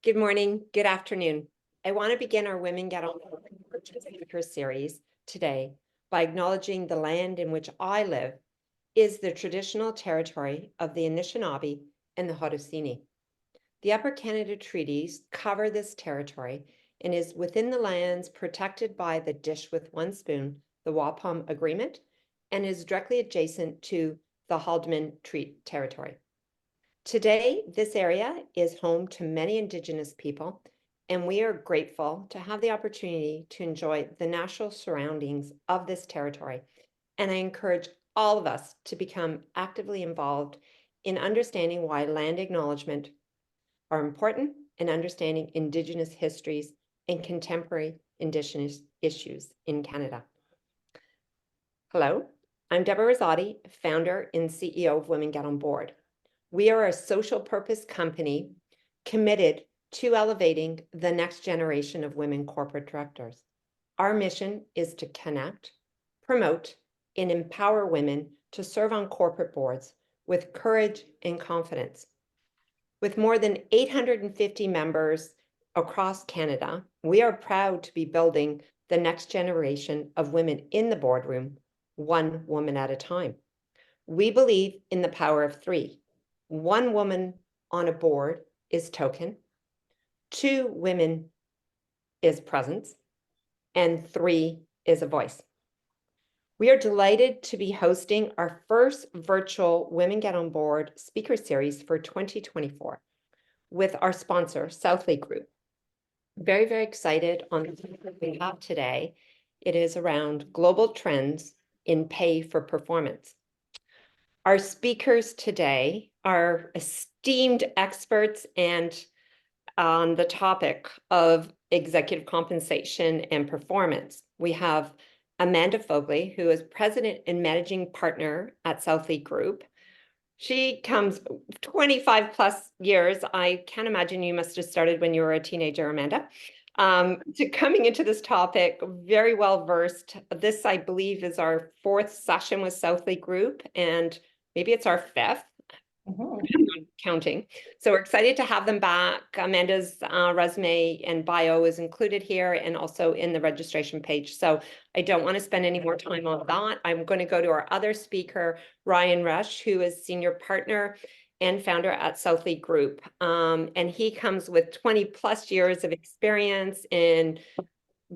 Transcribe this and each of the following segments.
Good morning, good afternoon. I want to begin our Women Get On Speaker series today by acknowledging the land in which I live is the traditional territory of the Anishinaabe and the Haudenosaunee. The Upper Canada Treaties cover this territory and is within the lands protected by the Dish with One Spoon, the Waupun Agreement, and is directly adjacent to the Haldimand Treaty Territory. Today, this area is home to many Indigenous people, and we are grateful to have the opportunity to enjoy the natural surroundings of this territory. And I encourage all of us to become actively involved in understanding why land acknowledgement are important and understanding Indigenous histories and contemporary Indigenous issues in Canada. Hello, I'm Deborah Rosati, founder and CEO of Women Get On Board. We are a social purpose company committed to elevating the next generation of women corporate directors. Our mission is to connect, promote, and empower women to serve on corporate boards with courage and confidence. With more than 850 members across Canada, we are proud to be building the next generation of women in the boardroom, one woman at a time. We believe in the power of three. One woman on a board is token, two women is presence, and three is a voice. We are delighted to be hosting our first virtual Women Get On Board speaker series for 2024 with our sponsor, Southlea Group. Very, very excited on the topic we have today. It is around global trends in pay for performance. Our speakers today are esteemed experts and on the topic of executive compensation and performance. We have Amanda Fogley, who is president and managing partner at Southlea Group. She comes 25 plus years. I can't imagine you must have started when you were a teenager, Amanda. To coming into this topic, very well versed. This, I believe, is our fourth session with Southlea Group, and maybe it's our fifth. Counting. So we're excited to have them back. Amanda's resume and bio is included here and also in the registration page. So I don't want to spend any more time on that. I'm going to go to our other speaker, Ryan Rush, who is senior partner and founder at Southlea Group. And he comes with 20 plus years of experience in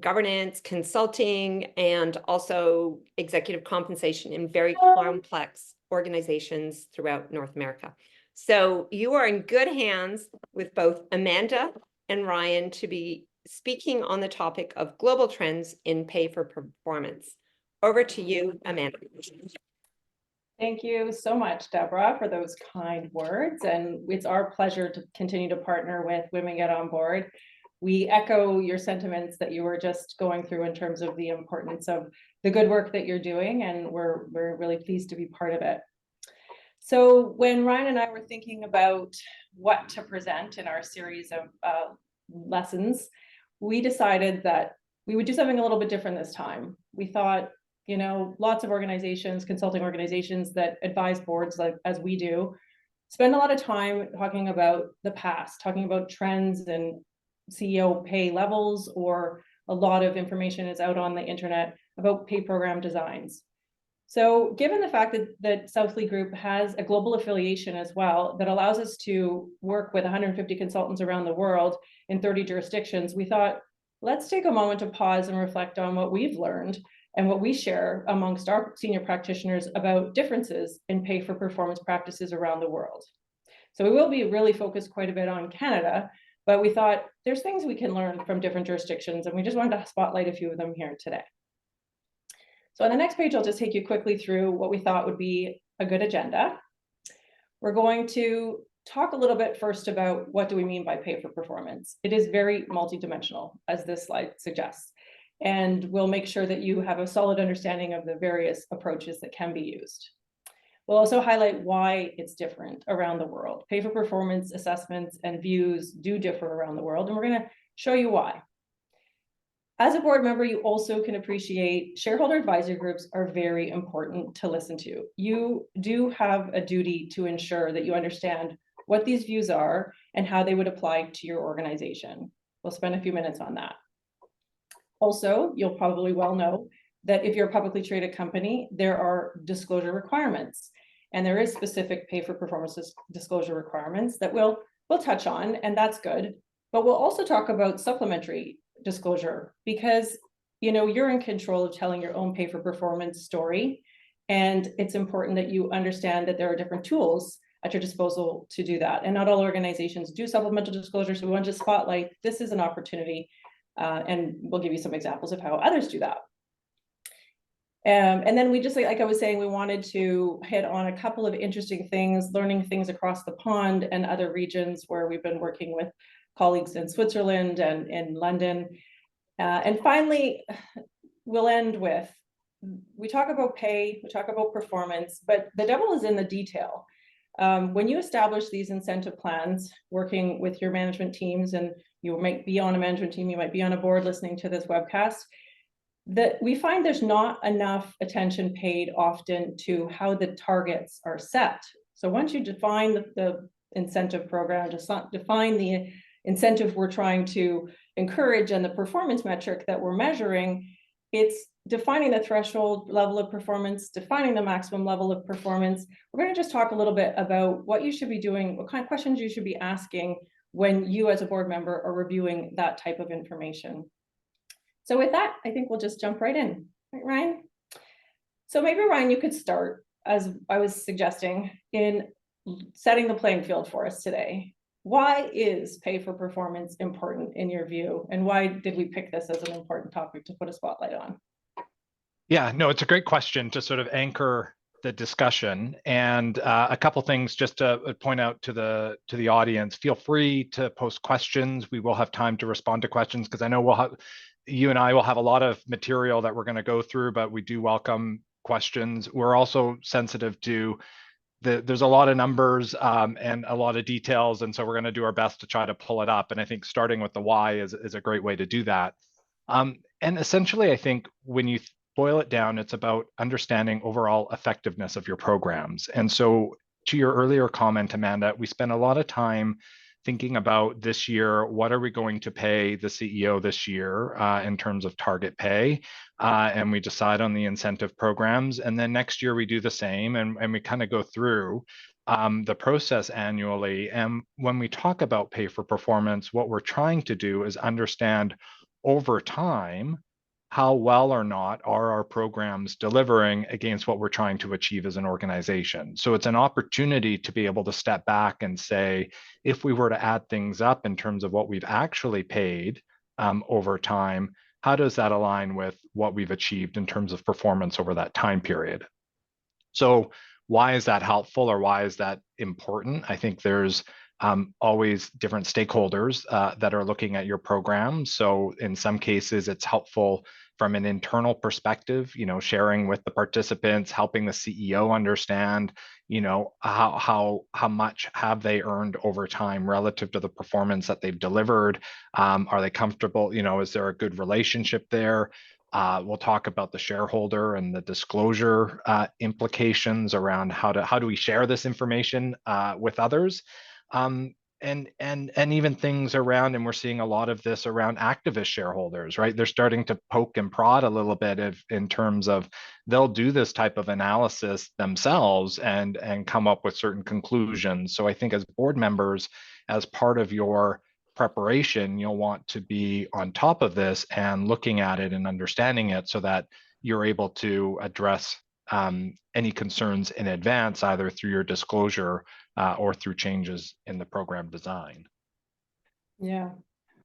governance, consulting, and also executive compensation in very complex organizations throughout North America. So you are in good hands with both Amanda and Ryan to be speaking on the topic of global trends in pay for performance. Over to you, Amanda. Thank you so much, Deborah, for those kind words. And it's our pleasure to continue to partner with Women Get On Board. We echo your sentiments that you were just going through in terms of the importance of the good work that you're doing, and we're really pleased to be part of it. So when Ryan and I were thinking about what to present in our series of lessons, we decided that we would do something a little bit different this time. We thought, you know, lots of organizations, consulting organizations that advise boards like as we do, spend a lot of time talking about the past, talking about trends and CEO pay levels, or a lot of information is out on the internet about pay program designs. So given the fact that Southlea Group has a global affiliation as well that allows us to work with 150 consultants around the world in 30 jurisdictions, we thought, let's take a moment to pause and reflect on what we've learned and what we share amongst our senior practitioners about differences in pay for performance practices around the world. So we will be really focused quite a bit on Canada, but we thought there's things we can learn from different jurisdictions, and we just wanted to spotlight a few of them here today. So on the next page, I'll just take you quickly through what we thought would be a good agenda. We're going to talk a little bit first about what do we mean by pay for performance. It is very multidimensional, as this slide suggests, and we'll make sure that you have a solid understanding of the various approaches that can be used. We'll also highlight why it's different around the world. Pay for performance assessments and views do differ around the world, and we're going to show you why. As a board member, you also can appreciate shareholder advisory groups are very important to listen to. You do have a duty to ensure that you understand what these views are and how they would apply to your organization. We'll spend a few minutes on that. Also, you'll probably well know that if you're a publicly traded company, there are disclosure requirements, and there is specific pay for performance disclosure requirements that we'll touch on, and that's good. But we'll also talk about supplementary disclosure, because you're in control of telling your own pay for performance story, and it's important that you understand that there are different tools at your disposal to do that. And not all organizations do supplemental disclosure, so we want to spotlight this is an opportunity, and we'll give you some examples of how others do that. And then we just, like I was saying, we wanted to hit on a couple of interesting things, learning things across the pond and other regions where we've been working with colleagues in Switzerland and in London. And finally, we'll end with, we talk about pay, we talk about performance, but the devil is in the detail. When you establish these incentive plans, working with your management teams, and you might be on a management team, you might be on a board listening to this webcast, that we find there's not enough attention paid often to how the targets are set. So once you define the incentive program, just define the incentive we're trying to encourage and the performance metric that we're measuring, it's defining the threshold level of performance, defining the maximum level of performance. We're going to just talk a little bit about what you should be doing, what kind of questions you should be asking when you as a board member are reviewing that type of information. So with that, I think we'll just jump right in, right, Ryan? So maybe, Ryan, you could start, as I was suggesting, in setting the playing field for us today. Why is pay for performance important in your view? And why did we pick this as an important topic to put a spotlight on? Yeah, no, it's a great question to sort of anchor the discussion. And a couple things just to point out to the audience. Feel free to post questions. We will have time to respond to questions, because I know you and I will have a lot of material that we're going to go through, but we do welcome questions. We're also sensitive to there's a lot of numbers and a lot of details, and so we're going to do our best to try to pull it up. And I think starting with the why is a great way to do that. And essentially, I think when you boil it down, it's about understanding overall effectiveness of your programs. And so to your earlier comment, Amanda, we spent a lot of time thinking about this year, what are we going to pay the CEO this year in terms of target pay? And we decide on the incentive programs. And then next year we do the same, and we kind of go through the process annually. And when we talk about pay for performance, what we're trying to do is understand over time, how well or not are our programs delivering against what we're trying to achieve as an organization. So it's an opportunity to be able to step back and say, if we were to add things up in terms of what we've actually paid over time, how does that align with what we've achieved in terms of performance over that time period? So why is that helpful, or why is that important? I think there's always different stakeholders that are looking at your program. So in some cases, it's helpful from an internal perspective, sharing with the participants, helping the CEO understand, how much have they earned over time relative to the performance that they've delivered. Are they comfortable? Is there a good relationship there? We'll talk about the shareholder and the disclosure implications around how do we share this information with others. And even things around, and we're seeing a lot of this around activist shareholders, right? They're starting to poke and prod a little bit in terms of they'll do this type of analysis themselves and come up with certain conclusions. So I think as board members, as part of your preparation, you'll want to be on top of this and looking at it and understanding it so that you're able to address any concerns in advance, either through your disclosure or through changes in the program design. Yeah,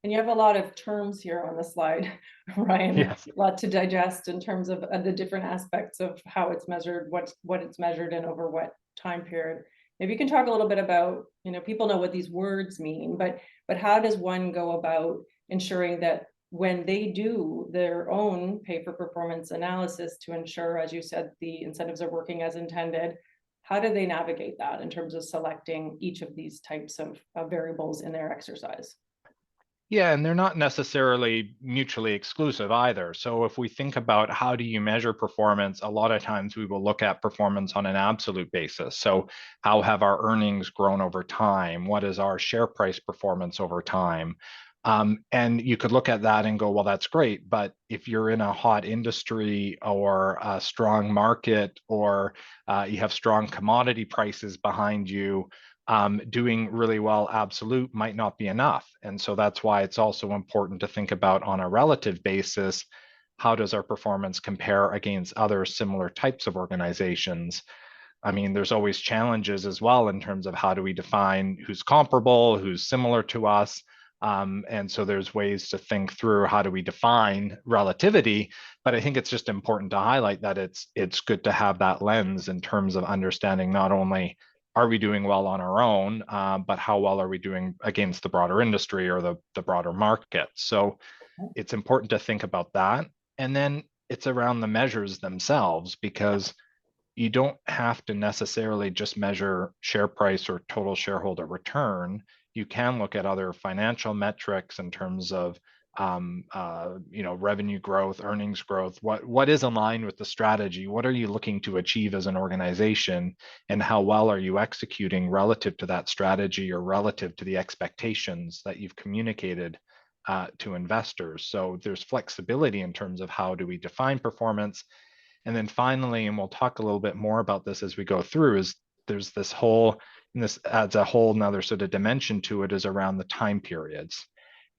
and you have a lot of terms here on the slide, Ryan. Yes. A lot to digest in terms of the different aspects of how it's measured, what it's measured in over what time period. Maybe you can talk a little bit about, people know what these words mean, but how does one go about ensuring that when they do their own pay for performance analysis to ensure, as you said, the incentives are working as intended, how do they navigate that in terms of selecting each of these types of variables in their exercise? Yeah, and they're not necessarily mutually exclusive either. So if we think about how do you measure performance, a lot of times we will look at performance on an absolute basis. So how have our earnings grown over time? What is our share price performance over time? And you could look at that and go, well, that's great. But if you're in a hot industry or a strong market, or you have strong commodity prices behind you, doing really well absolute might not be enough. And so that's why it's also important to think about on a relative basis, how does our performance compare against other similar types of organizations? I mean, there's always challenges as well in terms of how do we define who's comparable, who's similar to us. And so there's ways to think through how do we define relativity, but I think it's just important to highlight that it's good to have that lens in terms of understanding not only are we doing well on our own, but how well are we doing against the broader industry or the broader market. So it's important to think about that. And then it's around the measures themselves, because you don't have to necessarily just measure share price or total shareholder return. You can look at other financial metrics in terms of revenue growth, earnings growth. What is aligned with the strategy? What are you looking to achieve as an organization, and how well are you executing relative to that strategy or relative to the expectations that you've communicated to investors? So there's flexibility in terms of how do we define performance. And then finally, and we'll talk a little bit more about this as we go through, is there's this whole, and this adds a whole nother sort of dimension to it, is around the time periods.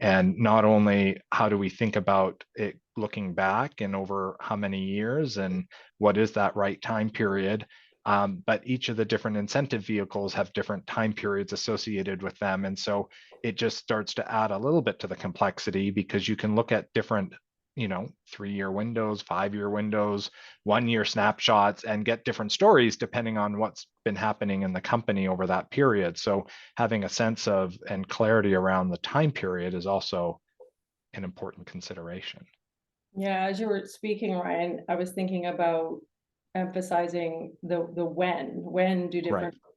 And not only how do we think about it looking back and over how many years and what is that right time period, but each of the different incentive vehicles have different time periods associated with them. And so it just starts to add a little bit to the complexity, because you can look at different 3-year windows, 5-year windows, 1-year snapshots, and get different stories depending on what's been happening in the company over that period. So having a sense of and clarity around the time period is also an important consideration. Yeah, as you were speaking, Ryan, I was thinking about emphasizing the when do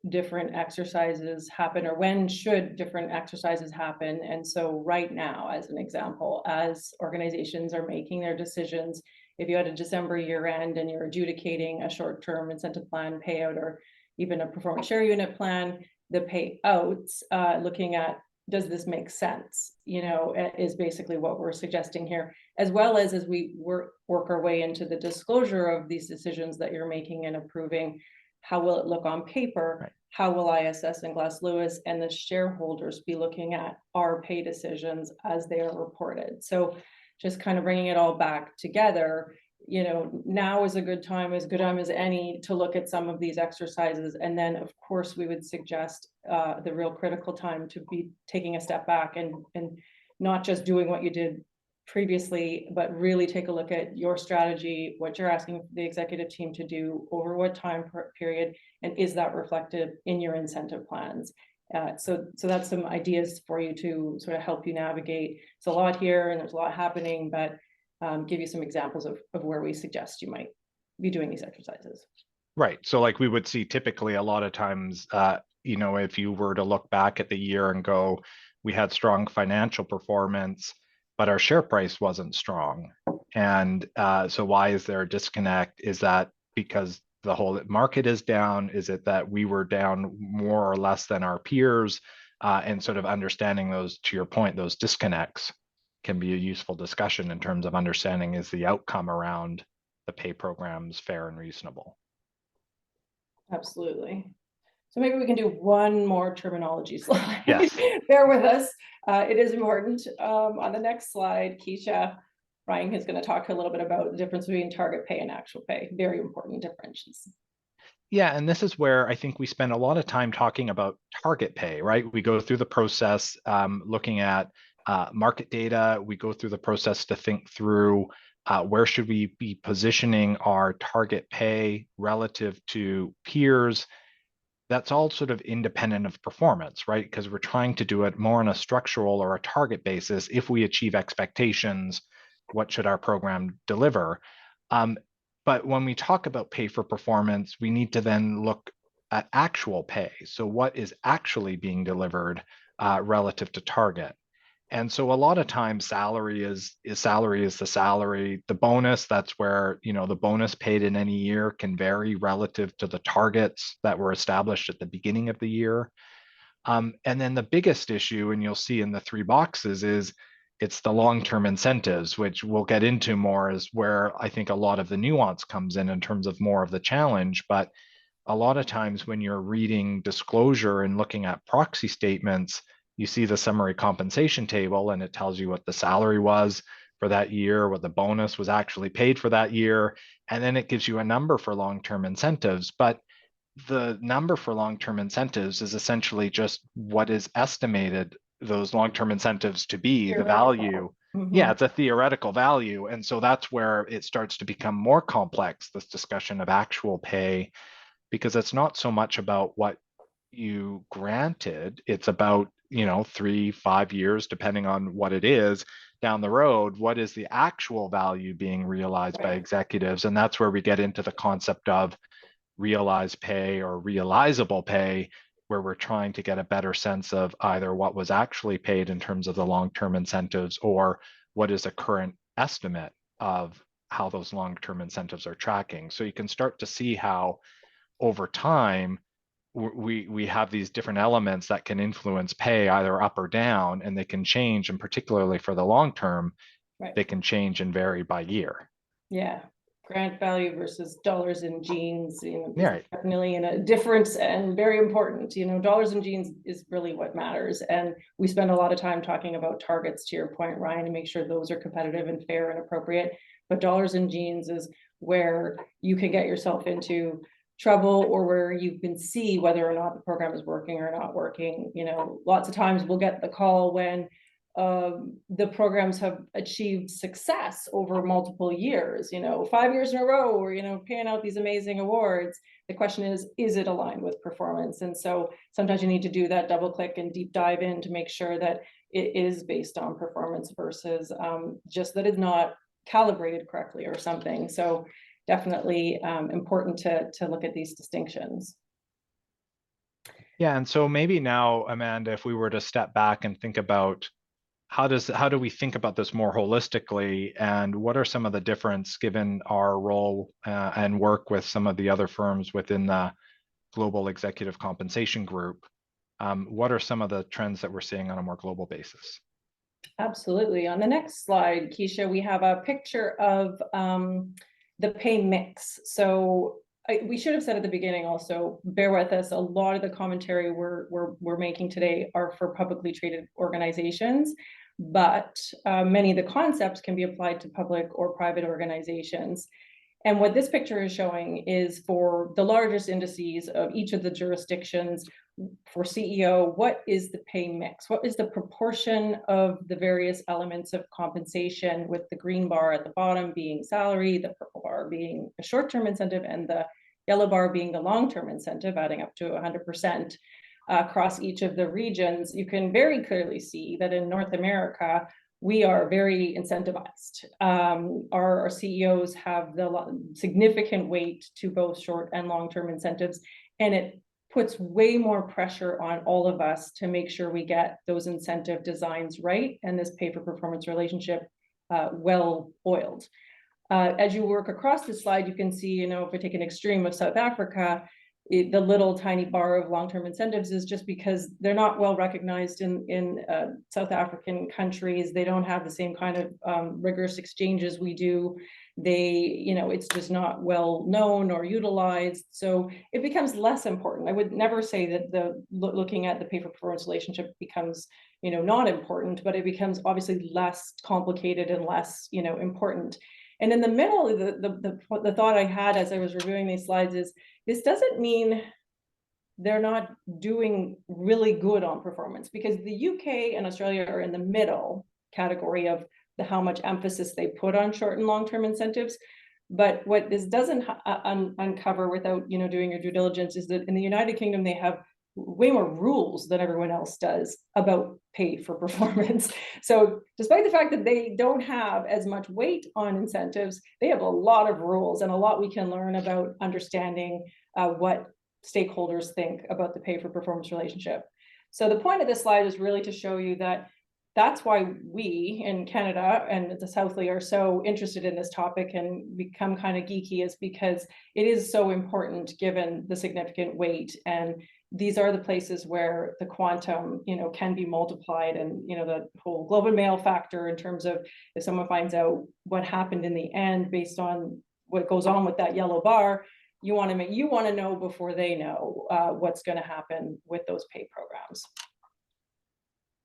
different exercises happen, or when should different exercises happen. And so right now, as an example, as organizations are making their decisions, if you had a December year end and you're adjudicating a short-term incentive plan payout, or even a performance share unit plan, the payouts, looking at, does this make sense, is basically what we're suggesting here, as well as we work our way into the disclosure of these decisions that you're making and approving. How will it look on paper? Right. How will ISS and Glass Lewis and the shareholders be looking at our pay decisions as they are reported? So just kind of bringing it all back together, now is a good time, as good time as any, to look at some of these exercises. And then of course we would suggest the real critical time to be taking a step back and not just doing what you did previously, but really take a look at your strategy, what you're asking the executive team to do, over what time period, and is that reflected in your incentive plans? So that's some ideas for you to sort of help you navigate. It's a lot here and there's a lot happening, but give you some examples of where we suggest you might be doing these exercises. Right. So like we would see typically a lot of times, if you were to look back at the year and go, we had strong financial performance, but our share price wasn't strong. And so why is there a disconnect? Is that because the whole market is down? Is it that we were down more or less than our peers? And sort of understanding those, to your point, those disconnects can be a useful discussion in terms of understanding, is the outcome around the pay programs fair and reasonable? Absolutely. So maybe we can do one more terminology slide. Yes. Bear with us. It is important. On the next slide, Keisha, Ryan is going to talk a little bit about the difference between target pay and actual pay. Very important differences. Yeah, and this is where I think we spend a lot of time talking about target pay, right? We go through the process looking at market data. We go through the process to think through where should we be positioning our target pay relative to peers. That's all sort of independent of performance, right? Because we're trying to do it more on a structural or a target basis. If we achieve expectations, what should our program deliver? But when we talk about pay for performance, we need to then look at actual pay. So what is actually being delivered relative to target? And so a lot of times salary is the salary. The bonus, that's where, the bonus paid in any year can vary relative to the targets that were established at the beginning of the year. And then the biggest issue, and you'll see in the 3 boxes, is it's the long-term incentives, which we'll get into more, is where I think a lot of the nuance comes in terms of more of the challenge. But a lot of times when you're reading disclosure and looking at proxy statements, you see the summary compensation table and it tells you what the salary was for that year, what the bonus was actually paid for that year, and then it gives you a number for long-term incentives. But the number for long-term incentives is essentially just what is estimated those long-term incentives to be, the value. Yeah, it's a theoretical value. And so that's where it starts to become more complex, this discussion of actual pay, because it's not so much about what you granted, it's about 3-5 years, depending on what it is down the road, what is the actual value being realized by executives. And that's where we get into the concept of realized pay or realizable pay, where we're trying to get a better sense of either what was actually paid in terms of the long-term incentives, or what is a current estimate of how those long-term incentives are tracking. So you can start to see how over time we have these different elements that can influence pay either up or down, and they can change, and particularly for the long term, they can change and vary by year. Yeah, grant value versus dollars and jeans, Right. definitely in a difference, and very important. Dollars and jeans is really what matters, and we spend a lot of time talking about targets, to your point, Ryan, to make sure those are competitive and fair and appropriate. But dollars and jeans is where you can get yourself into trouble, or where you can see whether or not the program is working or not working. Lots of times we'll get the call when the programs have achieved success over multiple years, 5 years in a row, or paying out these amazing awards. The question is it aligned with performance? And so sometimes you need to do that double click and deep dive in to make sure that it is based on performance versus just that it's not calibrated correctly or something. So definitely important to look at these distinctions. Yeah, and so maybe now, Amanda, if we were to step back and think about how do we think about this more holistically, and what are some of the difference given our role and work with some of the other firms within the global executive compensation group? What are some of the trends that we're seeing on a more global basis? Absolutely. On the next slide, Keisha, we have a picture of the pay mix. So we should have said at the beginning also, bear with us, a lot of the commentary we're making today are for publicly traded organizations, but many of the concepts can be applied to public or private organizations. And what this picture is showing is for the largest indices of each of the jurisdictions, for CEO, what is the pay mix? What is the proportion of the various elements of compensation, with the green bar at the bottom being salary, the purple bar being a short-term incentive, and the yellow bar being the long-term incentive, adding up to 100% across each of the regions. You can very clearly see that in North America, we are very incentivized. Our CEOs have the significant weight to both short and long-term incentives, and it puts way more pressure on all of us to make sure we get those incentive designs right, and this pay for performance relationship well oiled. As you work across the slide, you can see, if we take an extreme of South Africa, the little tiny bar of long-term incentives is just because they're not well recognized in South African countries. They don't have the same kind of rigorous exchanges we do. It's just not well known or utilized. So it becomes less important. I would never say that looking at the pay for performance relationship becomes, not important, but it becomes obviously less complicated and less, important. And in the middle, the thought I had as I was reviewing these slides is, this doesn't mean they're not doing really good on performance, because the UK and Australia are in the middle category of how much emphasis they put on short and long-term incentives. But what this doesn't uncover without doing your due diligence is that in the United Kingdom, they have way more rules than everyone else does about pay for performance. So despite the fact that they don't have as much weight on incentives, they have a lot of rules and a lot we can learn about understanding what stakeholders think about the pay for performance relationship. So the point of this slide is really to show you that that's why we in Canada and the Southlea are so interested in this topic and become kind of geeky, is because it is so important given the significant weight. And these are the places where the quantum, can be multiplied. And, the whole Globe and Mail factor in terms of if someone finds out what happened in the end based on what goes on with that yellow bar, you want to know before they know what's going to happen with those pay programs.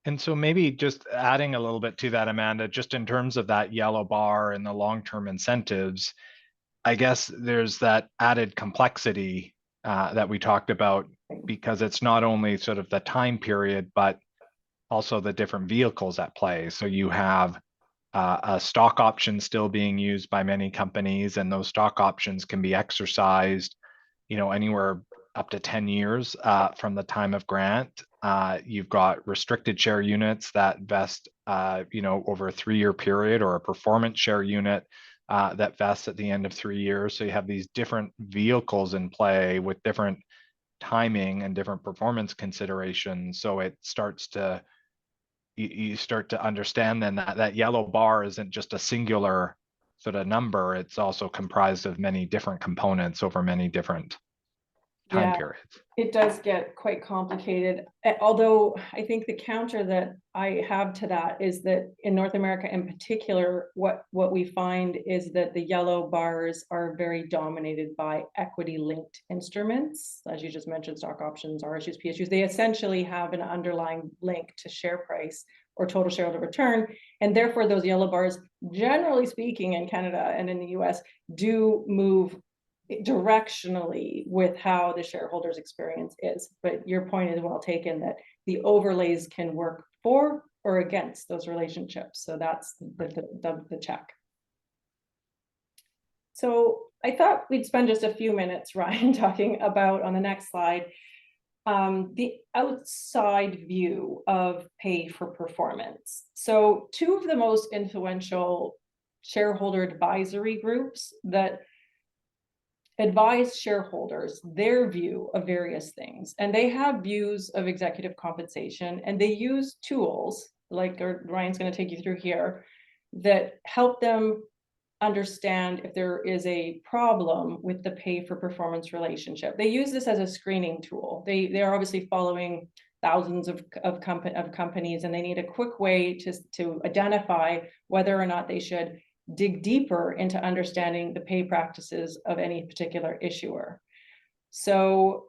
And so maybe just adding a little bit to that, Amanda, just in terms of that yellow bar and the long-term incentives, I guess there's that added complexity that we talked about, because it's not only sort of the time period, but also the different vehicles at play. So you have a stock option still being used by many companies, and those stock options can be exercised, anywhere up to 10 years from the time of grant. You've got restricted share units that vest, over a 3-year period, or a performance share unit that vests at the end of 3 years. So you have these different vehicles in play with different timing and different performance considerations. So it starts to, you start to understand then that yellow bar isn't just a singular sort of number. It's also comprised of many different components over many different time periods. It does get quite complicated. Although I think the counter that I have to that is that in North America in particular, what we find is that the yellow bars are very dominated by equity linked instruments. As you just mentioned, stock options, RSUs, PSUs, they essentially have an underlying link to share price or total shareholder return. And therefore those yellow bars, generally speaking, in Canada and in the US, do move directionally with how the shareholders experience is. But your point is well taken, that the overlays can work for or against those relationships. So that's the check. So I thought we'd spend just a few minutes, Ryan, talking about, on the next slide, the outside view of pay for performance. So two of the most influential shareholder advisory groups that advise shareholders their view of various things, and they have views of executive compensation, and they use tools like Ryan's going to take you through here that help them understand if there is a problem with the pay for performance relationship. They use this as a screening tool. They are obviously following thousands of companies, and they need a quick way to identify whether or not they should dig deeper into understanding the pay practices of any particular issuer. So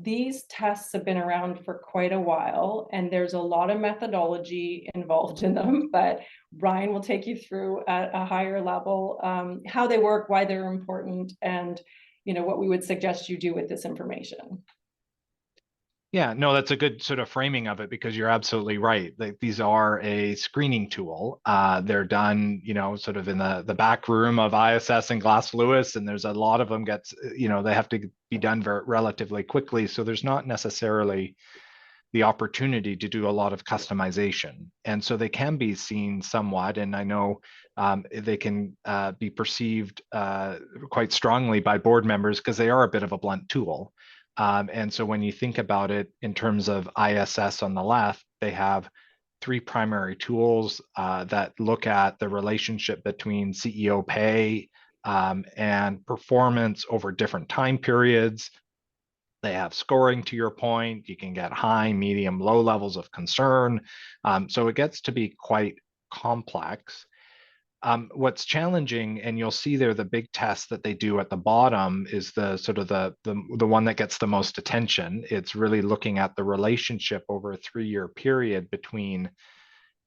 these tests have been around for quite a while, and there's a lot of methodology involved in them, but Ryan will take you through at a higher level how they work, why they're important, and what we would suggest you do with this information. Yeah, no, that's a good sort of framing of it, because you're absolutely right. These are a screening tool. They're done, sort of in the back room of ISS and Glass Lewis, and there's a lot of them they have to be done relatively quickly. So there's not necessarily the opportunity to do a lot of customization. And so they can be seen somewhat, and I know they can be perceived quite strongly by board members because they are a bit of a blunt tool. And so when you think about it in terms of ISS on the left, they have 3 primary tools that look at the relationship between CEO pay and performance over different time periods. They have scoring, to your point. You can get high, medium, low levels of concern. So it gets to be quite complex. What's challenging, and you'll see there the big test that they do at the bottom is the sort of the one that gets the most attention. It's really looking at the relationship over a 3-year period between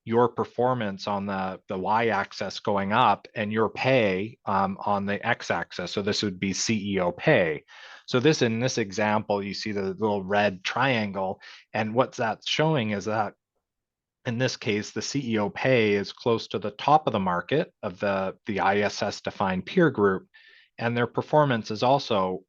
your performance on the y-axis going up and your pay on the x-axis. So this would be CEO pay. So in this example, you see the little red triangle, and what that's showing is that in this case, the CEO pay is close to the top of the market of the ISS defined peer group, and their performance is also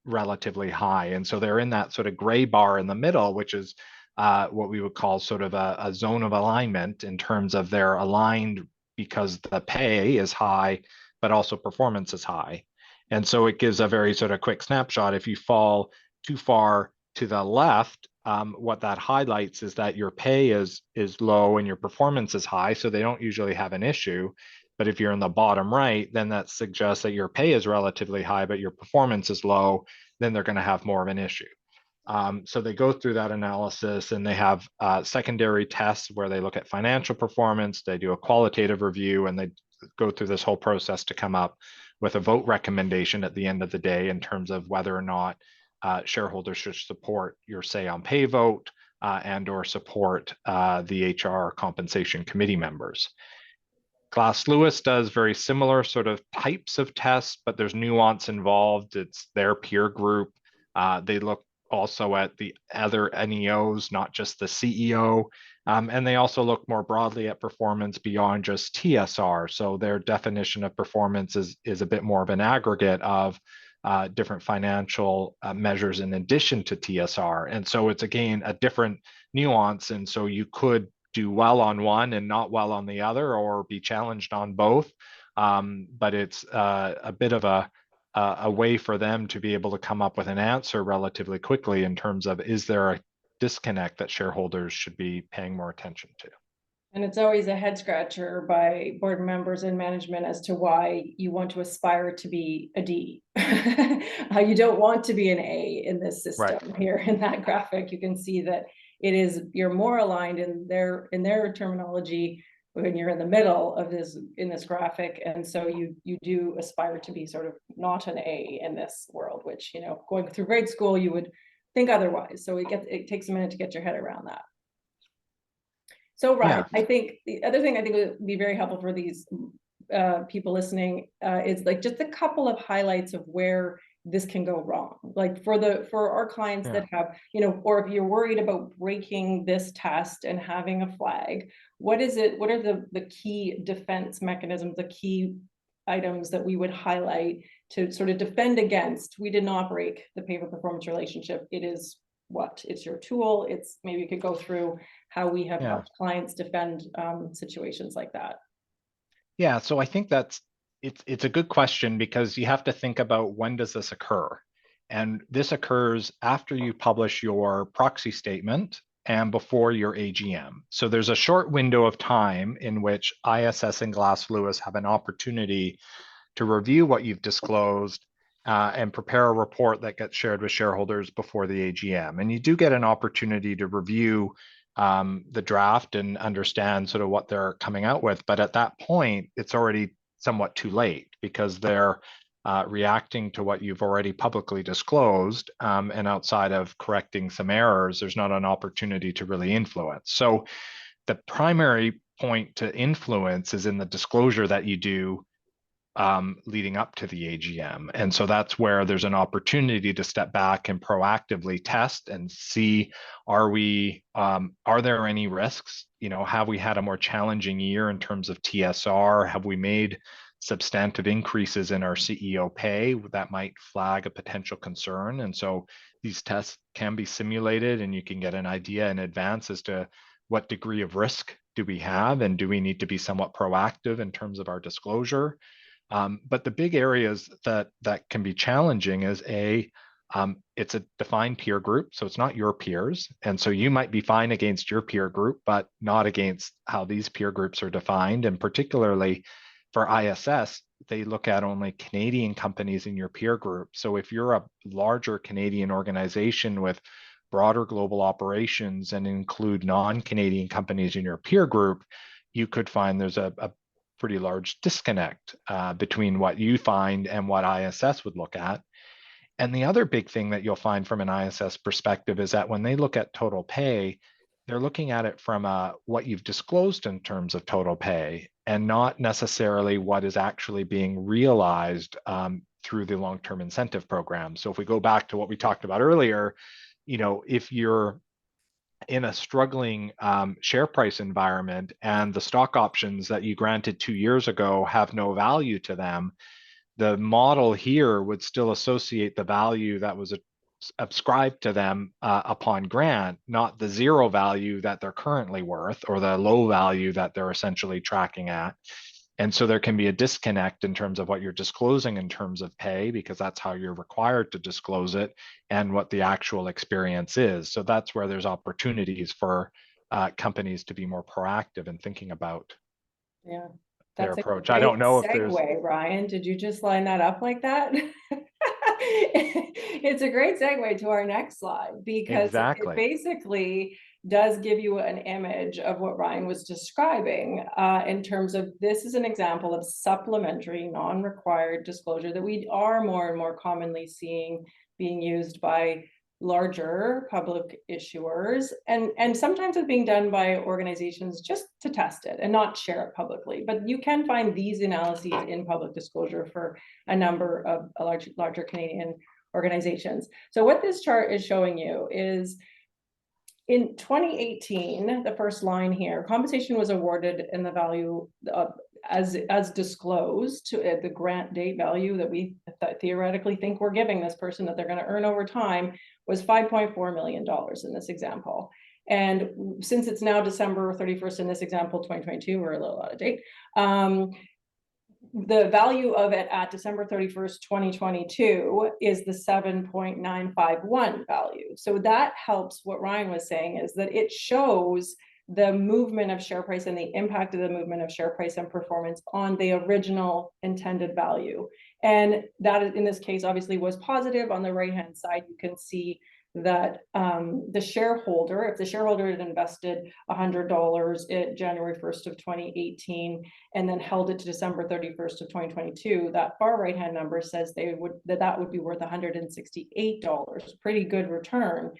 relatively high. And so they're in that sort of gray bar in the middle, which is what we would call sort of a zone of alignment, in terms of they're aligned because the pay is high, but also performance is high. And so it gives a very sort of quick snapshot. If you fall too far to the left, what that highlights is that your pay is low and your performance is high, so they don't usually have an issue. But if you're in the bottom right, then that suggests that your pay is relatively high, but your performance is low, then they're going to have more of an issue. So they go through that analysis, and they have secondary tests where they look at financial performance, they do a qualitative review, and they go through this whole process to come up with a vote recommendation at the end of the day in terms of whether or not shareholders should support your say on pay vote and or support the HR compensation committee members. Glass Lewis does very similar sort of types of tests, but there's nuance involved. It's their peer group. They look also at the other NEOs, not just the CEO. And they also look more broadly at performance beyond just TSR. So their definition of performance is a bit more of an aggregate of different financial measures in addition to TSR. And so it's, again, a different nuance. And so you could do well on one and not well on the other, or be challenged on both. But it's a bit of a way for them to be able to come up with an answer relatively quickly in terms of, is there a disconnect that shareholders should be paying more attention to? And it's always a head scratcher by board members and management as to why you want to aspire to be a D. You don't want to be an A in this system. Right. Here in that graphic, you can see that it is, you're more aligned in their terminology when you're in the middle of this, in this graphic. And so you do aspire to be sort of not an A in this world, which, you know, going through grade school, you would think otherwise. So it takes a minute to get your head around that. So, Ryan, yeah. I think the other thing I think would be very helpful for these people listening is like just a couple of highlights of where this can go wrong. Like for our clients that have, you know, or if you're worried about breaking this test and having a flag, what is it? What are the key defense mechanisms, the key items that we would highlight to sort of defend against? We did not break the pay for performance relationship. It is what? It's your tool. It's, maybe you could go through how we have helped clients defend situations like that. Yeah, so I think it's a good question, because you have to think about, when does this occur? And this occurs after you publish your proxy statement and before your AGM. So there's a short window of time in which ISS and Glass Lewis have an opportunity to review what you've disclosed and prepare a report that gets shared with shareholders before the AGM. And you do get an opportunity to review the draft and understand sort of what they're coming out with. But at that point, it's already somewhat too late, because they're reacting to what you've already publicly disclosed. And outside of correcting some errors, there's not an opportunity to really influence. So the primary point to influence is in the disclosure that you do leading up to the AGM. And so that's where there's an opportunity to step back and proactively test and see, are there any risks? You know, have we had a more challenging year in terms of TSR? Have we made substantive increases in our CEO pay that might flag a potential concern? And so these tests can be simulated, and you can get an idea in advance as to what degree of risk do we have, and do we need to be somewhat proactive in terms of our disclosure? But the big areas that can be challenging is it's a defined peer group, so it's not your peers. And so you might be fine against your peer group, but not against how these peer groups are defined. And particularly for ISS, they look at only Canadian companies in your peer group. So if you're a larger Canadian organization with broader global operations and include non-Canadian companies in your peer group, you could find there's a pretty large disconnect between what you find and what ISS would look at. And the other big thing that you'll find from an ISS perspective is that when they look at total pay, they're looking at it from what you've disclosed in terms of total pay, and not necessarily what is actually being realized through the long-term incentive program. So if we go back to what we talked about earlier, you know, if you're in a struggling share price environment and the stock options that you granted 2 years ago have no value to them, the model here would still associate the value that was ascribed to them upon grant, not the zero value that they're currently worth, or the low value that they're essentially tracking at. And so there can be a disconnect in terms of what you're disclosing in terms of pay, because that's how you're required to disclose it, and what the actual experience is. So that's where there's opportunities for companies to be more proactive in thinking about Yeah, their that's a approach. great I don't know if there's segue, Ryan. Did you just line that up like that? It's a great segue to our next slide, because it exactly. basically does give you an image of what Ryan was describing in terms of, this is an example of supplementary non-required disclosure that we are more and more commonly seeing being used by larger public issuers, and sometimes it's being done by organizations just to test it and not share it publicly. But you can find these analyses in public disclosure for a number of larger Canadian organizations. So what this chart is showing you is, in 2018, the first line here, compensation was awarded in the value of, as disclosed to the grant date value that we theoretically think we're giving this person that they're going to earn over time, was $5.4 million in this example. And since it's now December 31st in this example, 2022, we're a little out of date. The value of it at December 31st, 2022 is the 7.951 value. So that helps. What Ryan was saying is that it shows the movement of share price and the impact of the movement of share price and performance on the original intended value. And that, in this case, obviously was positive. On the right-hand side, you can see that the shareholder, if the shareholder had invested $100 at January 1st of 2018 and then held it to December 31st of 2022, that far right-hand number says that would be worth $168. Pretty good return.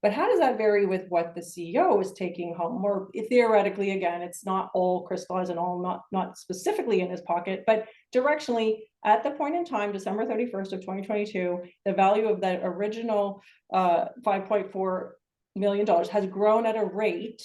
But how does that vary with what the CEO is taking home? Or theoretically, again, it's not all crystallized and all not specifically in his pocket, but directionally, at the point in time, December 31st of 2022, the value of that original $5.4 million has grown at a rate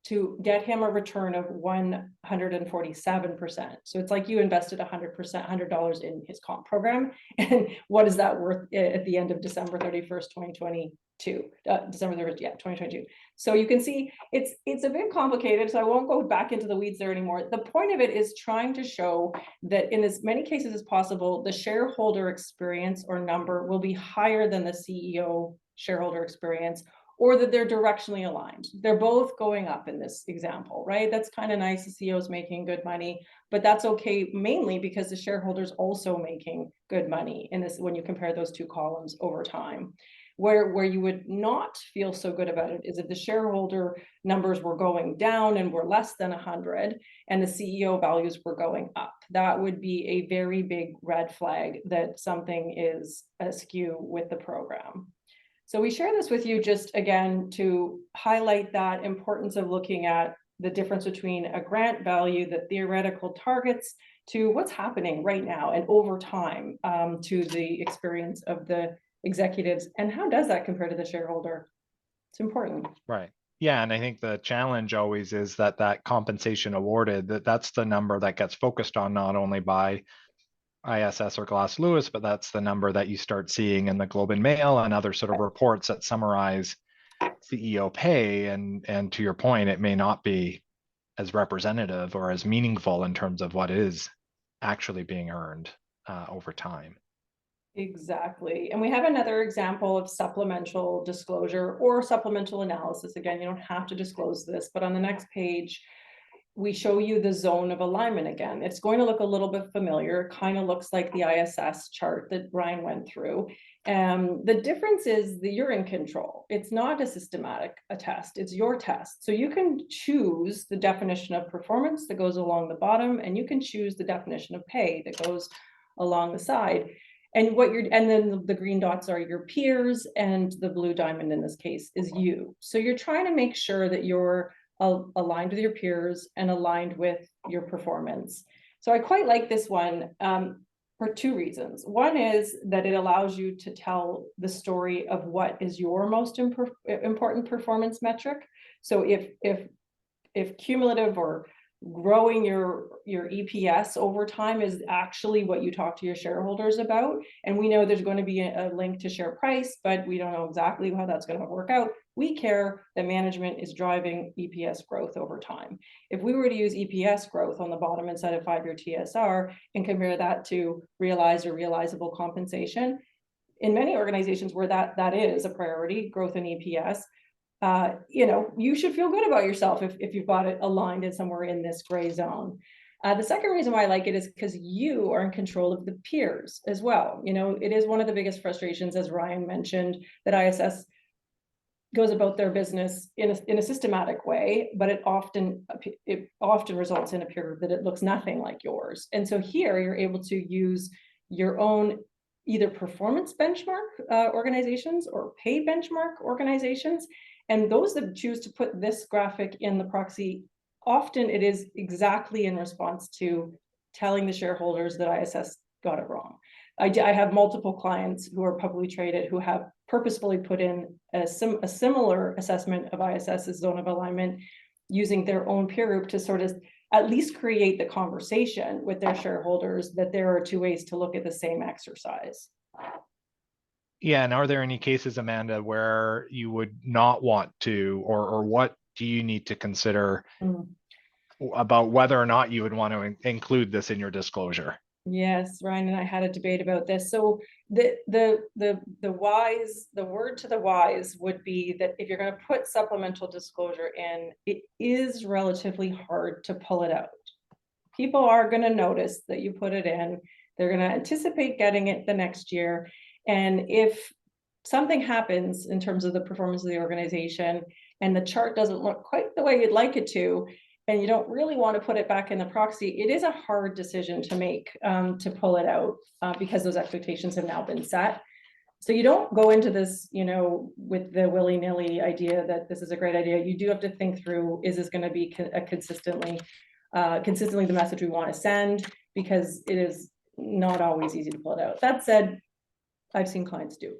to get him a return of 147%. So it's like you invested 100% in his comp program. And what is that worth at the end of December 31st, 2022? December 31st, yeah, 2022. So you can see it's a bit complicated, so I won't go back into the weeds there anymore. The point of it is trying to show that in as many cases as possible, the shareholder experience or number will be higher than the CEO shareholder experience, or that they're directionally aligned. They're both going up in this example, right? That's kind of nice. The CEO is making good money, but that's okay, mainly because the shareholder's also making good money in this when you compare those two columns over time. Where you would not feel so good about it is if the shareholder numbers were going down and were less than 100 and the CEO values were going up. That would be a very big red flag that something is askew with the program. So we share this with you just again to highlight that importance of looking at the difference between a grant value, the theoretical targets, to what's happening right now and over time to the experience of the executives, and how does that compare to the shareholder? It's important. Right. Yeah, and I think the challenge always is that compensation awarded, that's the number that gets focused on not only by ISS or Glass Lewis, but that's the number that you start seeing in the Globe and Mail and other sort of reports that summarize CEO pay. And to your point, it may not be as representative or as meaningful in terms of what is actually being earned over time. Exactly. And we have another example of supplemental disclosure or supplemental analysis. Again, you don't have to disclose this, but on the next page, we show you the zone of alignment again. It's going to look a little bit familiar. It kind of looks like the ISS chart that Ryan went through. The difference is that you're in control. It's not a systematic test, it's your test. So you can choose the definition of performance that goes along the bottom, and you can choose the definition of pay that goes along the side. And then the green dots are your peers, and the blue diamond in this case is you. So you're trying to make sure that you're aligned with your peers and aligned with your performance. So I quite like this one for two reasons. One is that it allows you to tell the story of what is your most important performance metric. So if cumulative or growing your EPS over time is actually what you talk to your shareholders about, and we know there's going to be a link to share price, but we don't know exactly how that's going to work out. We care that management is driving EPS growth over time. If we were to use EPS growth on the bottom inside of 5-year TSR and compare that to realized or realizable compensation, in many organizations where that is a priority, growth in EPS, you should feel good about yourself if you've got it aligned in somewhere in this gray zone. The second reason why I like it is because you are in control of the peers as well. It is one of the biggest frustrations, as Ryan mentioned, that ISS goes about their business in a systematic way, but it often results in a peer group that it looks nothing like yours. And so here you're able to use your own either performance benchmark organizations or pay benchmark organizations. And those that choose to put this graphic in the proxy, often it is exactly in response to telling the shareholders that ISS got it wrong. I have multiple clients who are publicly traded who have purposefully put in a similar assessment of ISS's zone of alignment using their own peer group to sort of at least create the conversation with their shareholders that there are two ways to look at the same exercise. Yeah, and are there any cases, Amanda, where you would not want to, or what do you need to consider about whether or not you would want to include this in your disclosure? Yes, Ryan and I had a debate about this. So the word to the wise would be that if you're going to put supplemental disclosure in, it is relatively hard to pull it out. People are going to notice that you put it in. They're going to anticipate getting it the next year. And if something happens in terms of the performance of the organization and the chart doesn't look quite the way you'd like it to, and you don't really want to put it back in the proxy, it is a hard decision to make to pull it out because those expectations have now been set. So you don't go into this, with the willy-nilly idea that this is a great idea. You do have to think through, is this going to be consistently the message we want to send? Because it is not always easy to pull it out. That said, I've seen clients do.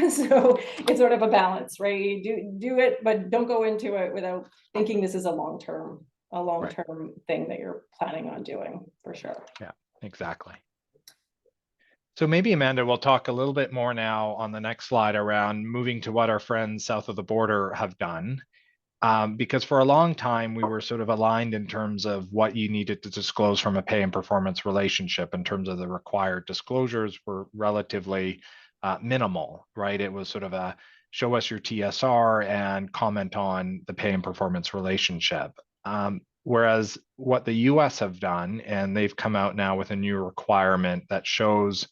So it's sort of a balance, right? You do it, but don't go into it without thinking this is a long-term thing that you're planning on doing, for sure. Yeah, exactly. So maybe, Amanda, we'll talk a little bit more now on the next slide around moving to what our friends south of the border have done. Because for a long time, we were sort of aligned in terms of what you needed to disclose from a pay and performance relationship in terms of the required disclosures were relatively minimal, right? It was sort of a show us your TSR and comment on the pay and performance relationship. Whereas what the US have done, and they've come out now with a new requirement that shows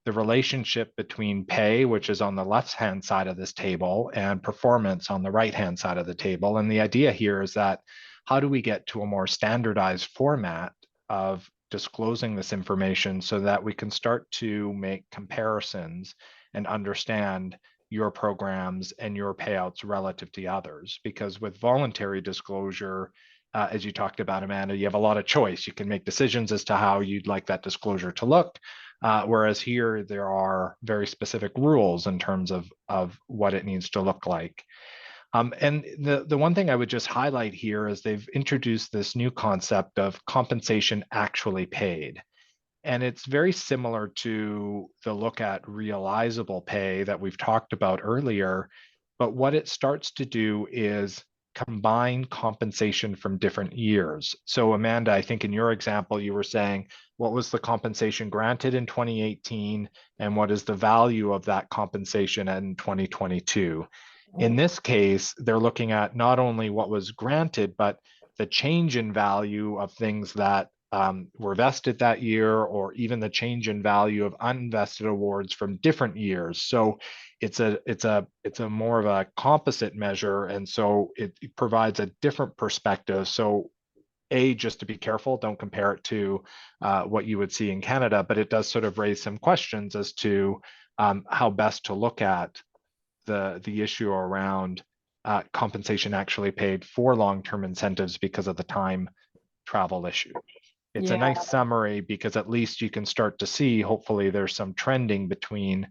the relationship between pay, which is on the left-hand side of this table, and performance on the right-hand side of the table. And the idea here is that how do we get to a more standardized format of disclosing this information so that we can start to make comparisons and understand your programs and your payouts relative to others? Because with voluntary disclosure, as you talked about, Amanda, you have a lot of choice. You can make decisions as to how you'd like that disclosure to look. Whereas here, there are very specific rules in terms of what it needs to look like. And the one thing I would just highlight here is they've introduced this new concept of compensation actually paid. And it's very similar to the look at realizable pay that we've talked about earlier. But what it starts to do is combine compensation from different years. So Amanda, I think in your example, you were saying, what was the compensation granted in 2018 and what is the value of that compensation in 2022? In this case, they're looking at not only what was granted, but the change in value of things that were vested that year, or even the change in value of unvested awards from different years. So it's a more of a composite measure, and so it provides a different perspective. So just to be careful, don't compare it to what you would see in Canada, but it does sort of raise some questions as to how best to look at the issue around compensation actually paid for long-term incentives because of the time travel issue. It's a nice summary because at least you can start to see, hopefully there's some trending between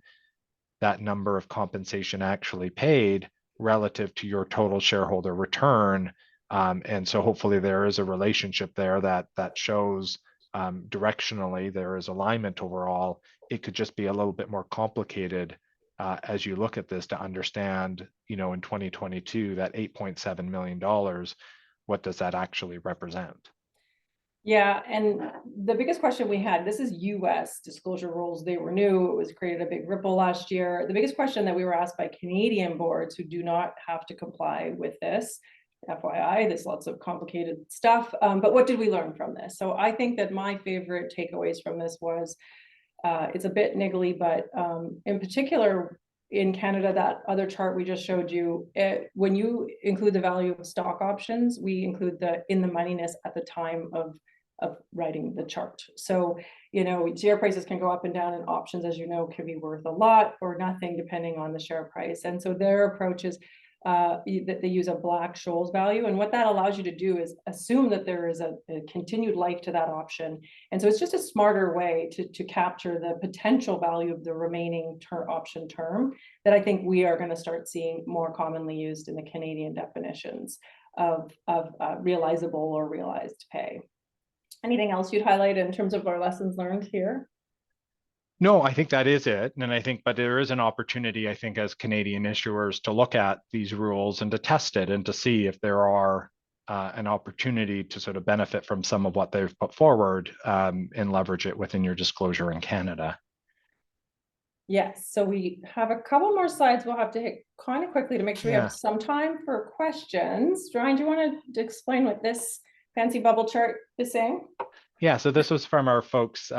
that number of compensation actually paid relative to your total shareholder return. And so hopefully there is a relationship there that shows directionally there is alignment overall. It could just be a little bit more complicated as you look at this to understand, in 2022, that $8.7 million, what does that actually represent? Yeah, and the biggest question we had, this is US disclosure rules, they were new, it was created a big ripple last year. The biggest question that we were asked by Canadian boards who do not have to comply with this, FYI, there's lots of complicated stuff, but what did we learn from this? So I think that my favorite takeaways from this was, it's a bit niggly, but in particular, in Canada, that other chart we just showed you, when you include the value of stock options, we include the in the moneyness at the time of writing the chart. So, share prices can go up and down, and options, as you know, can be worth a lot or nothing depending on the share price. And so their approach is that they use a Black-Scholes value. And what that allows you to do is assume that there is a continued life to that option. And so it's just a smarter way to capture the potential value of the remaining option term that I think we are going to start seeing more commonly used in the Canadian definitions of realizable or realized pay. Anything else you'd highlight in terms of our lessons learned here? No, I think that is it. And but there is an opportunity, I think, as Canadian issuers to look at these rules and to test it and to see if there are an opportunity to sort of benefit from some of what they've put forward and leverage it within your disclosure in Canada. Yes, so we have a couple more slides we'll have to hit kind of quickly to make sure we have some time for questions. Ryan, do you want to explain what this fancy bubble chart is saying? Yeah, so this was from our folks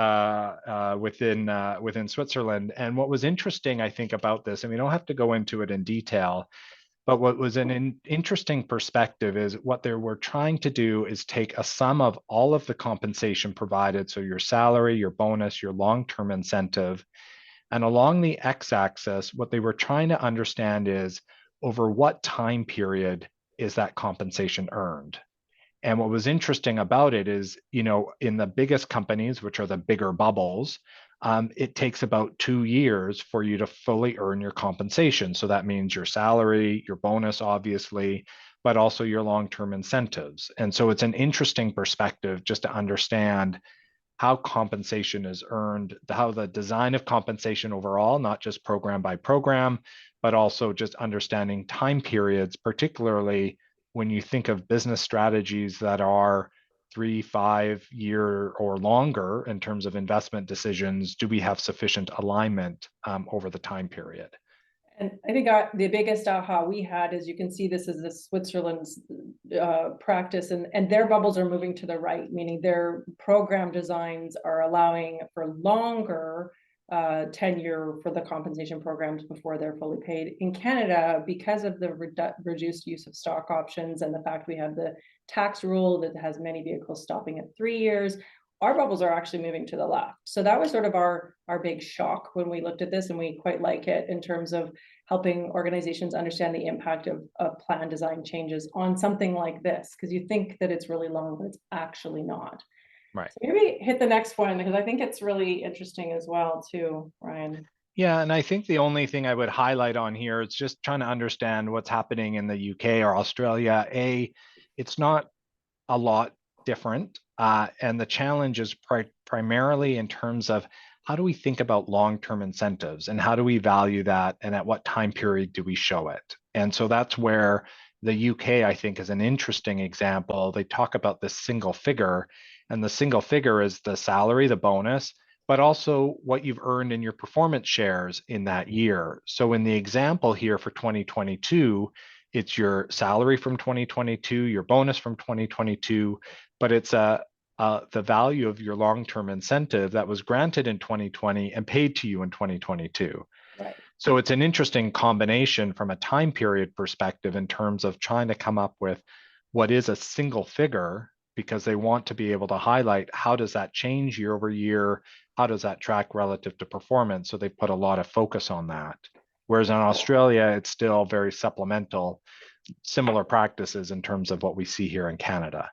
within Switzerland. And what was interesting, I think, about this, and we don't have to go into it in detail, but what was an interesting perspective is what they were trying to do is take a sum of all of the compensation provided, so your salary, your bonus, your long-term incentive, and along the x-axis, what they were trying to understand is over what time period is that compensation earned. And what was interesting about it is, in the biggest companies, which are the bigger bubbles, it takes about 2 years for you to fully earn your compensation. So that means your salary, your bonus, obviously, but also your long-term incentives. And so it's an interesting perspective just to understand how compensation is earned, how the design of compensation overall, not just program by program, but also just understanding time periods, particularly when you think of business strategies that are 3, 5 year or longer in terms of investment decisions, do we have sufficient alignment over the time period? And I think the biggest aha we had is, you can see this is the Switzerland's practice, and their bubbles are moving to the right, meaning their program designs are allowing for longer tenure for the compensation programs before they're fully paid. In Canada, because of the reduced use of stock options and the fact we have the tax rule that has many vehicles stopping at 3 years, our bubbles are actually moving to the left. So that was sort of our big shock when we looked at this, and we quite like it in terms of helping organizations understand the impact of plan design changes on something like this, because you think that it's really long, but it's actually not. Right. So maybe hit the next one, because I think it's really interesting as well too, Ryan. Yeah, and I think the only thing I would highlight on here is just trying to understand what's happening in the UK or Australia. It's not a lot different, and the challenge is primarily in terms of how do we think about long-term incentives and how do we value that, and at what time period do we show it? And so that's where the UK, I think, is an interesting example. They talk about this single figure, and the single figure is the salary, the bonus, but also what you've earned in your performance shares in that year. So in the example here for 2022, it's your salary from 2022, your bonus from 2022, but it's the value of your long-term incentive that was granted in 2020 and paid to you in 2022. Right. So it's an interesting combination from a time period perspective in terms of trying to come up with what is a single figure, because they want to be able to highlight how does that change year over year, how does that track relative to performance. So they put a lot of focus on that. Whereas in Australia, it's still very supplemental, similar practices in terms of what we see here in Canada.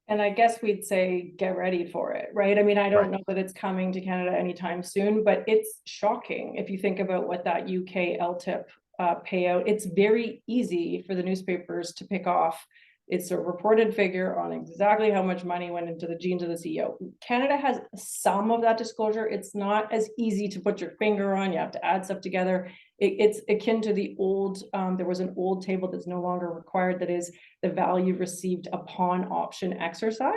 And I guess we'd say, get ready for it, right? I mean, I don't know that it's coming to Canada anytime soon, but it's shocking if you think about what that UK LTIP payout. It's very easy for the newspapers to pick off It's a reported figure on exactly how much money went into the genes of the CEO. Canada has some of that disclosure. It's not as easy to put your finger on. You have to add stuff together. It's akin to the old, there was an old table that's no longer required, that is the value received upon option exercise.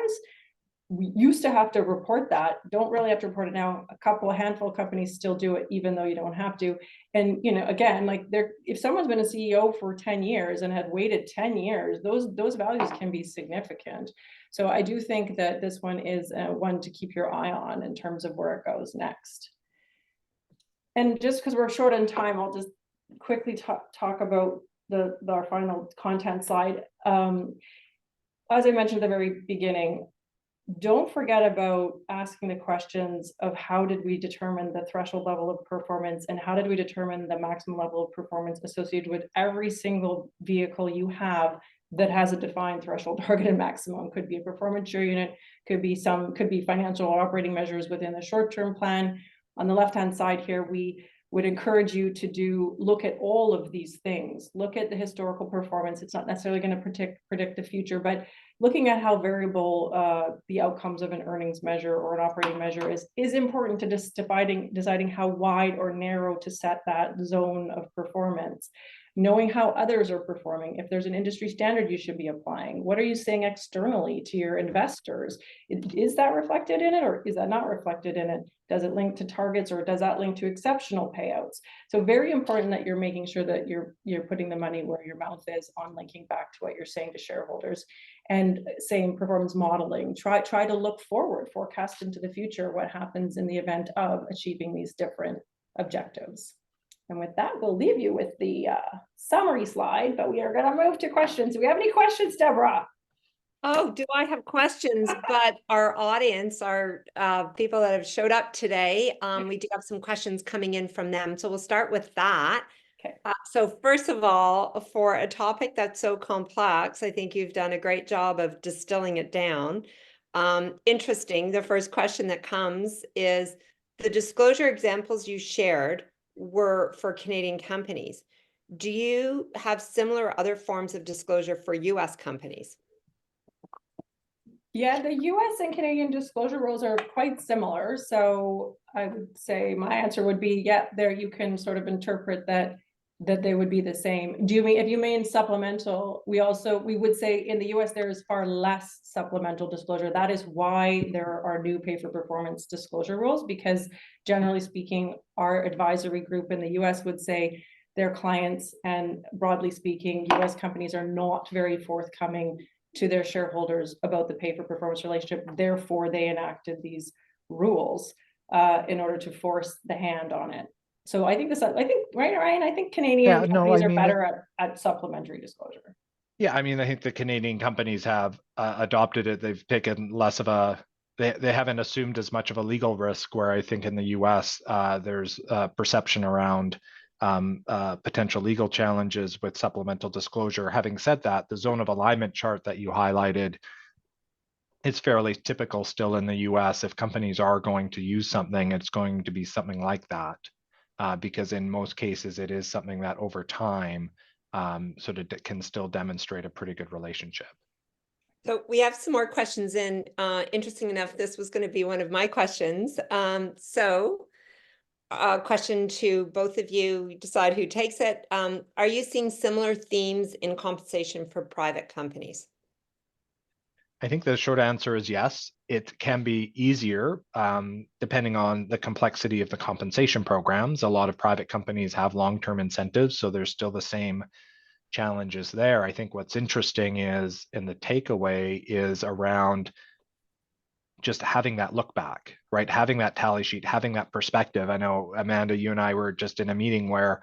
We used to have to report that, don't really have to report it now. A handful of companies still do it, even though you don't have to. And, you know, again, like if someone's been a CEO for 10 years and had waited 10 years, those values can be significant. So I do think that this one is one to keep your eye on in terms of where it goes next. And just because we're short on time, I'll just quickly talk about our final content slide. As I mentioned at the very beginning, don't forget about asking the questions of how did we determine the threshold level of performance, and how did we determine the maximum level of performance associated with every single vehicle you have that has a defined threshold, target, and maximum. Could be a performance share unit, could be financial or operating measures within the short-term plan. On the left-hand side here, we would encourage you to look at all of these things. Look at the historical performance. It's not necessarily going to predict the future, but looking at how variable the outcomes of an earnings measure or an operating measure is important to deciding how wide or narrow to set that zone of performance. Knowing how others are performing, if there's an industry standard you should be applying, what are you saying externally to your investors? Is that reflected in it, or is that not reflected in it? Does it link to targets, or does that link to exceptional payouts? So very important that you're making sure that you're putting the money where your mouth is on linking back to what you're saying to shareholders. And same performance modeling, try to look forward, forecast into the future what happens in the event of achieving these different objectives. And with that, we'll leave you with the summary slide, but we are going to move to questions. Do we have any questions, Deborah? Oh, do I have questions? But our audience, our people that have showed up today, we do have some questions coming in from them. So we'll start with that. Okay. So first of all, for a topic that's so complex, I think you've done a great job of distilling it down. Interesting. The first question that comes is, the disclosure examples you shared were for Canadian companies. Do you have similar other forms of disclosure for US companies? Yeah, the US and Canadian disclosure rules are quite similar. So I would say my answer would be, yeah, there you can sort of interpret that they would be the same. Do you mean, if you mean supplemental, we would say in the US there is far less supplemental disclosure. That is why there are new pay for performance disclosure rules, because generally speaking, our advisory group in the US would say their clients, and broadly speaking, US companies are not very forthcoming to their shareholders about the pay for performance relationship. Therefore, they enacted these rules in order to force the hand on it. So I think right, Ryan, I think Canadian companies are better at supplementary disclosure. Yeah, I mean, I think the Canadian companies have adopted it. They've taken less of they haven't assumed as much of a legal risk, where I think in the US, there's a perception around potential legal challenges with supplemental disclosure. Having said that, the zone of alignment chart that you highlighted, it's fairly typical still in the US. If companies are going to use something, it's going to be something like that, because in most cases, it is something that over time sort of can still demonstrate a pretty good relationship. So we have some more questions in. Interesting enough, this was going to be one of my questions. Question to both of you, decide who takes it. Are you seeing similar themes in compensation for private companies? I think the short answer is yes. It can be easier depending on the complexity of the compensation programs. A lot of private companies have long-term incentives, so there's still the same challenges there. I think what's interesting is, and the takeaway is around just having that look back, right? Having that tally sheet, having that perspective. I know, Amanda, you and I were just in a meeting where,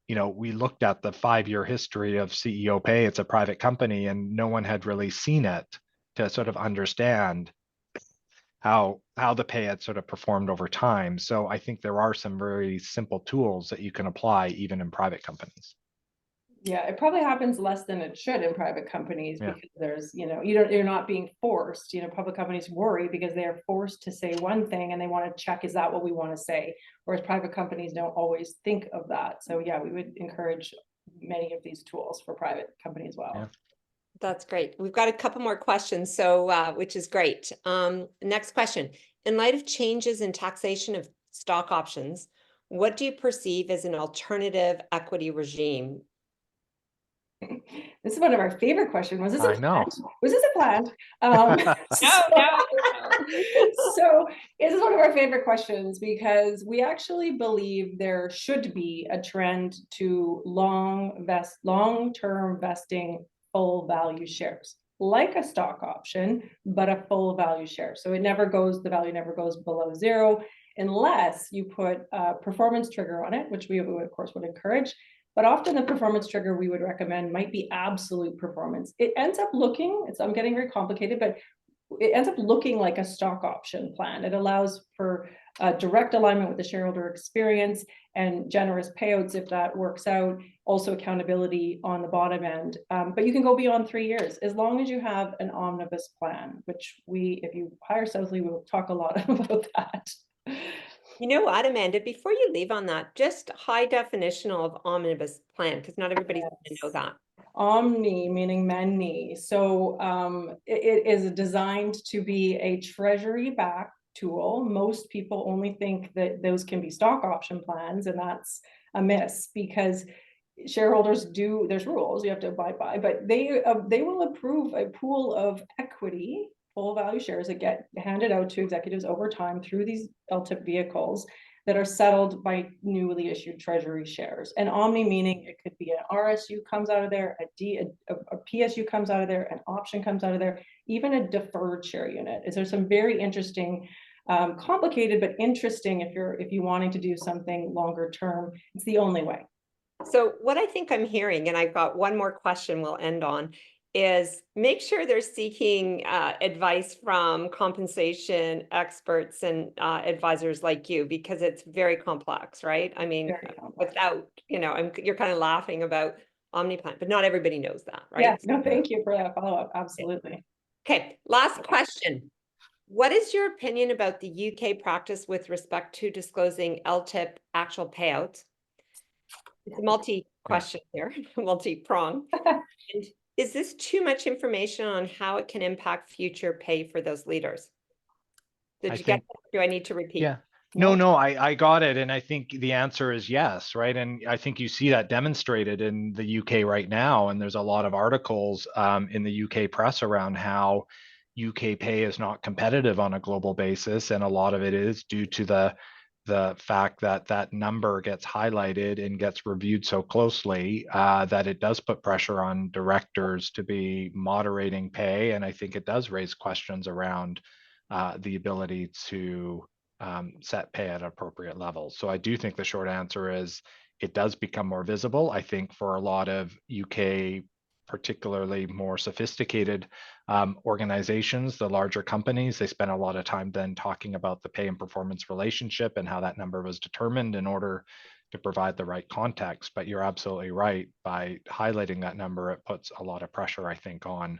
you know, we looked at the 5-year history of CEO pay. It's a private company, and no one had really seen it to sort of understand how the pay had sort of performed over time. So I think there are some very simple tools that you can apply even in private companies. Yeah, it probably happens less than it should in private companies, because there's, you know, you're not being forced. You know, public companies worry because they are forced to say one thing and they want to check, is that what we want to say? Whereas private companies don't always think of that. So yeah, we would encourage many of these tools for private companies as well. That's great. We've got a couple more questions, so which is great. Next question. In light of changes in taxation of stock options, what do you perceive as an alternative equity regime? This is one of our favorite questions. Was this I know. Was this a planned? No, So- no. So this is one of our favorite questions because we actually believe there should be a trend to long-term vesting full value shares, like a stock option, but a full value share. So it never goes, the value never goes below zero unless you put a performance trigger on it, which we would, of course, would encourage. But often the performance trigger we would recommend might be absolute performance. It ends up looking, I'm getting very complicated, but it ends up looking like a stock option plan. It allows for direct alignment with the shareholder experience and generous payouts if that works out. Also accountability on the bottom end. But you can go beyond 3 years as long as you have an omnibus plan, which if you hire Southlea, we'll talk a lot about that. You know what, Amanda, before you leave on that, just high definition of omnibus plan, because not everybody's going to know that. Omni meaning many. So it is designed to be a treasury backed tool. Most people only think that those can be stock option plans, and that's a miss because shareholders there's rules you have to abide by, but they will approve a pool of equity, full value shares that get handed out to executives over time through these LTIP vehicles that are settled by newly issued treasury shares. And omni meaning it could be an RSU comes out of there, a PSU comes out of there, an option comes out of there, even a deferred share unit. Is there some very interesting, complicated but interesting if you wanting to do something longer term? It's the only way. So what I think I'm hearing, and I've got one more question we'll end on, is make sure they're seeking advice from compensation experts and advisors like you, because it's very complex, right? I mean, without, you're kind of laughing about OmniPlan, but not everybody knows that, right? Yeah, no, thank you for that follow-up. Absolutely. Okay, last question. What is your opinion about the UK practice with respect to disclosing LTIP actual payouts? It's a multi-question here, multi-prong. And is this too much information on how it can impact future pay for those leaders? Did you get that? Do I need to repeat? Yeah. No, I got it. And I think the answer is yes, right? And I think you see that demonstrated in the UK right now. And there's a lot of articles in the UK press around how UK pay is not competitive on a global basis. And a lot of it is due to the fact that that number gets highlighted and gets reviewed so closely that it does put pressure on directors to be moderating pay. And I think it does raise questions around the ability to set pay at appropriate levels. So I do think the short answer is it does become more visible. I think for a lot of UK, particularly more sophisticated organizations, the larger companies, they spend a lot of time then talking about the pay and performance relationship and how that number was determined in order to provide the right context. But you're absolutely right. By highlighting that number, it puts a lot of pressure, I think, on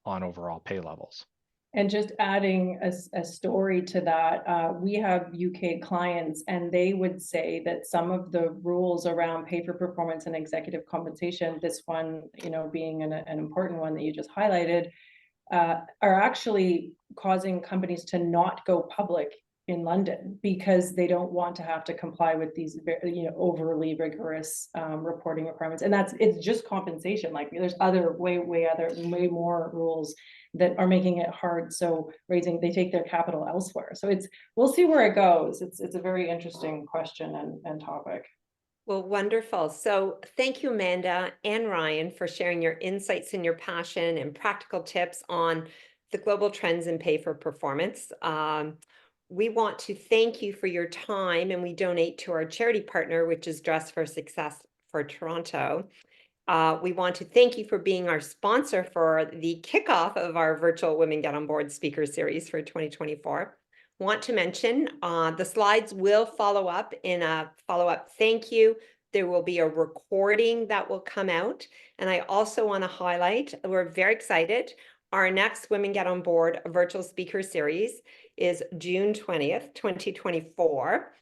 overall pay levels. And just adding a story to that, we have UK clients and they would say that some of the rules around pay for performance and executive compensation, this one, being an important one that you just highlighted, are actually causing companies to not go public in London because they don't want to have to comply with these overly rigorous reporting requirements. And it's just compensation. Like there's other way more rules that are making it hard. So they take their capital elsewhere. So we'll see where it goes. It's a very interesting question and topic. Well, wonderful. So thank you, Amanda and Ryan, for sharing your insights and your passion and practical tips on the global trends in pay for performance. We want to thank you for your time, and we donate to our charity partner, which is Dress for Success for Toronto. We want to thank you for being our sponsor for the kickoff of our virtual Women Get On Board speaker series for 2024. Want to mention the slides will follow up in a follow-up thank you. There will be a recording that will come out. And I also want to highlight, we're very excited. Our next Women Get On Board virtual speaker series is June 20th, 2024.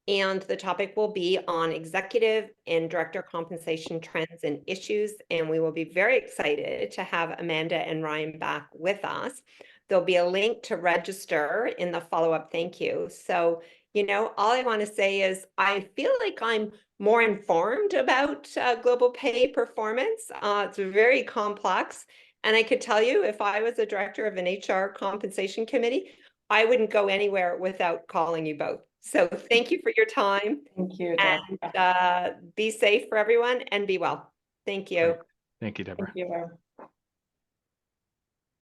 And the topic will be on executive and director compensation trends and issues. And we will be very excited to have Amanda and Ryan back with us. There'll be a link to register in the follow-up thank you. So, all I want to say is I feel like I'm more informed about global pay performance. It's very complex. And I could tell you, if I was a director of an HR compensation committee, I wouldn't go anywhere without calling you both. So thank you for your time. Thank you, And Deborah. be safe for everyone and be well. Thank you. Thank you, Deborah. Thank you.